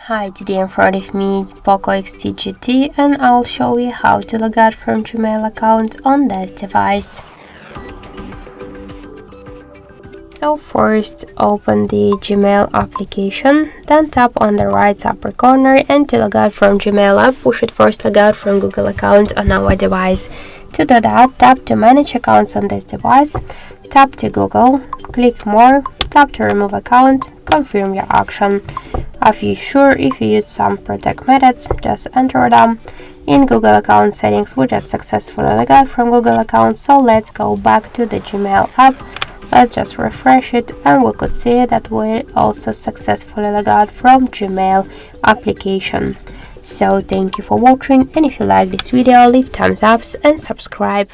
Hi, today in front of me POCO X3 GT and I'll show you how to log out from Gmail account on this device. So first open the Gmail application, then tap on the right upper corner, and to log out from Gmail app we should first log out from Google account on our device. To do that, tap to manage accounts on this device, tap to Google, click more, tap to remove account, confirm your action. Are you sure if you use some protect methods, just enter them. In Google account settings we just successfully logged out from Google account, so let's go back to the Gmail app. Let's just refresh it and we could see that we also successfully logged out from Gmail application. So thank you for watching, and if you like this video leave thumbs up and subscribe.